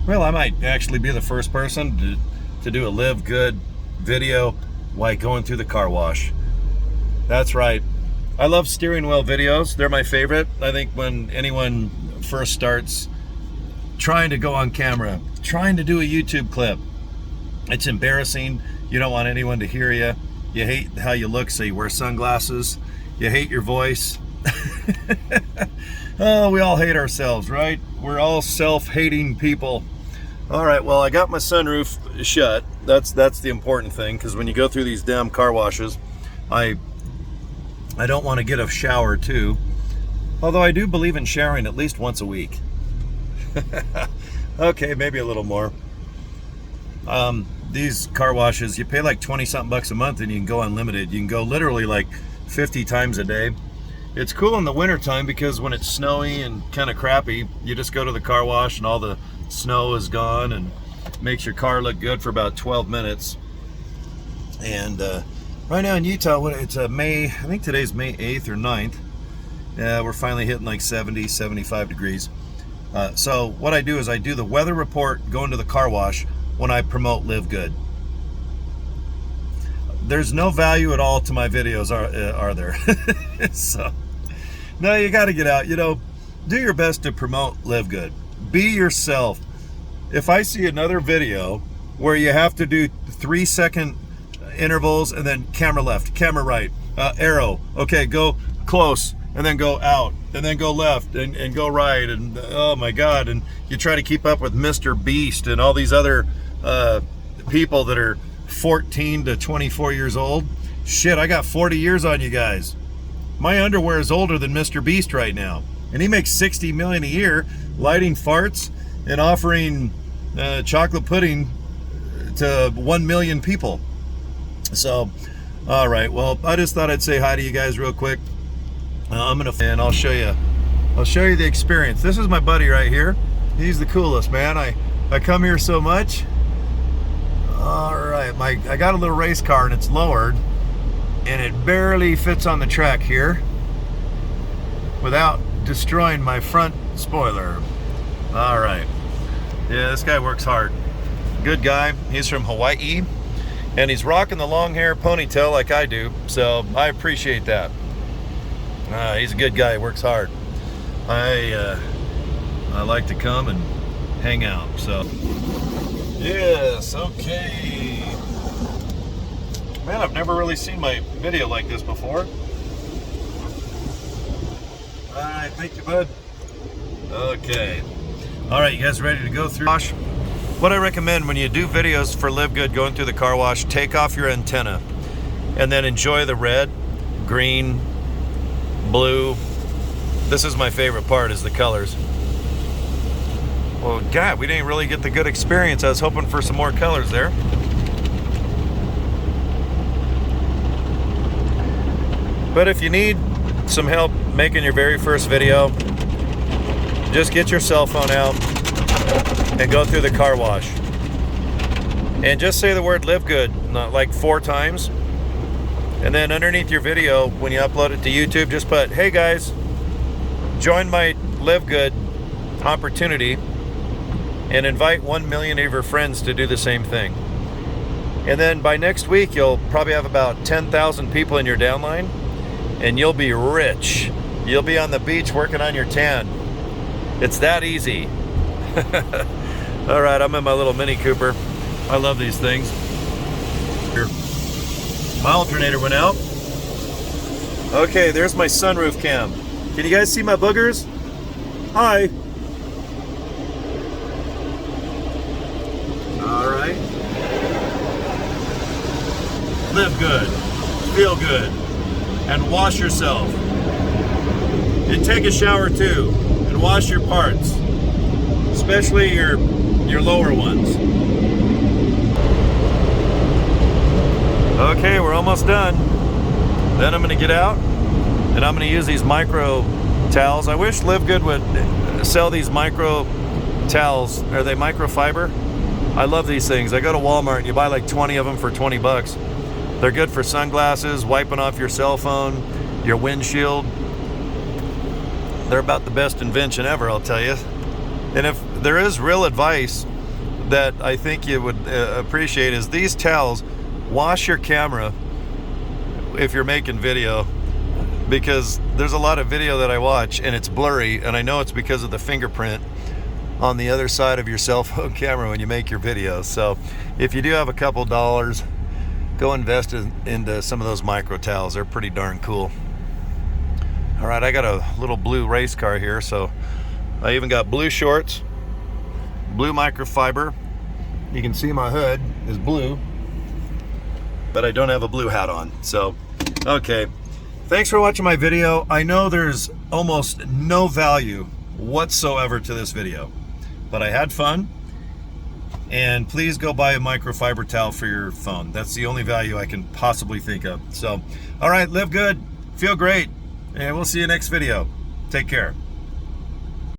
Well, I might actually be the first person to do a LiveGood video while going through the car wash. That's right. I love steering wheel videos. They're my favorite. I think when anyone first starts trying to go on camera, trying to do a YouTube clip, it's embarrassing. You don't want anyone to hear you. You hate how you look, so you wear sunglasses. You hate your voice. Oh, we all hate ourselves, right? We're all self-hating people. All right, well, I got my sunroof shut. That's the important thing, because when you go through these damn car washes, I don't want to get a shower too. Although I do believe in showering at least once a week. Okay, maybe a little more. These car washes, you pay like 20 something bucks a month and you can go unlimited. You can go literally like 50 times a day. It's cool in the winter time because when it's snowy and kind of crappy, you just go to the car wash and all the snow is gone and makes your car look good for about 12 minutes. And right now in Utah, it's May, I think today's May 8th or 9th. We're finally hitting like 70, 75 degrees. So what I do is I do the weather report going to the car wash when I promote LiveGood. There's no value at all to my videos, are there? So, no, you got to get out. You know, do your best to promote LiveGood. Be yourself. If I see another video where you have to do 3-second intervals and then camera left, camera right, arrow, okay, go close, and then go out, and then go left, and go right, and oh my God, and you try to keep up with Mr. Beast and all these other people that are 14 to 24 years old. Shit, I got 40 years on you guys. My underwear is older than Mr. Beast right now, and he makes 60 million a year lighting farts and offering chocolate pudding to 1 million people. So, all right, well, I just thought I'd say hi to you guys real quick. And I'll show you the experience. This is my buddy right here. He's the coolest, man. I come here so much. All right, I got a little race car and it's lowered and it barely fits on the track here without destroying my front spoiler. All right, yeah, this guy works hard. Good guy. He's from Hawaii and he's rocking the long hair ponytail like I do, so I appreciate that. He's a good guy, works hard. I like to come and hang out, so. Yes, okay. Man, I've never really seen my video like this before. All right, thank you, bud. Okay. All right, you guys ready to go through? What I recommend when you do videos for LiveGood going through the car wash, take off your antenna and then enjoy the red, green, blue. This is my favorite part, is the colors. Well, God, we didn't really get the good experience. I was hoping for some more colors there. But if you need some help making your very first video, just get your cell phone out and go through the car wash. And just say the word LiveGood like 4 times. And then underneath your video, when you upload it to YouTube, just put, hey guys, join my LiveGood opportunity and invite 1 million of your friends to do the same thing. And then by next week, you'll probably have about 10,000 people in your downline and you'll be rich. You'll be on the beach working on your tan. It's that easy. All right, I'm in my little Mini Cooper. I love these things. Here. My alternator went out. Okay, there's my sunroof cam. Can you guys see my boogers? Hi. All right. Live good, feel good, and wash yourself. And take a shower too, and wash your parts, especially your lower ones. Okay, we're almost done. Then I'm gonna get out and I'm gonna use these micro towels. I wish LiveGood would sell these micro towels. Are they microfiber? I love these things. I go to Walmart and you buy like 20 of them for 20 bucks. They're good for sunglasses, wiping off your cell phone, your windshield. They're about the best invention ever, I'll tell you. And if there is real advice that I think you would appreciate is these towels. Wash your camera if you're making video, because there's a lot of video that I watch and it's blurry, and I know it's because of the fingerprint on the other side of your cell phone camera when you make your videos. So if you do have a couple dollars, go invest into some of those micro towels. They're pretty darn cool. All right, I got a little blue race car here, so I even got blue shorts, blue microfiber. You can see my hood is blue, but I don't have a blue hat on. So, okay. Thanks for watching my video. I know there's almost no value whatsoever to this video, but I had fun. And please go buy a microfiber towel for your phone. That's the only value I can possibly think of. So, all right, live good, feel great, and we'll see you next video. Take care.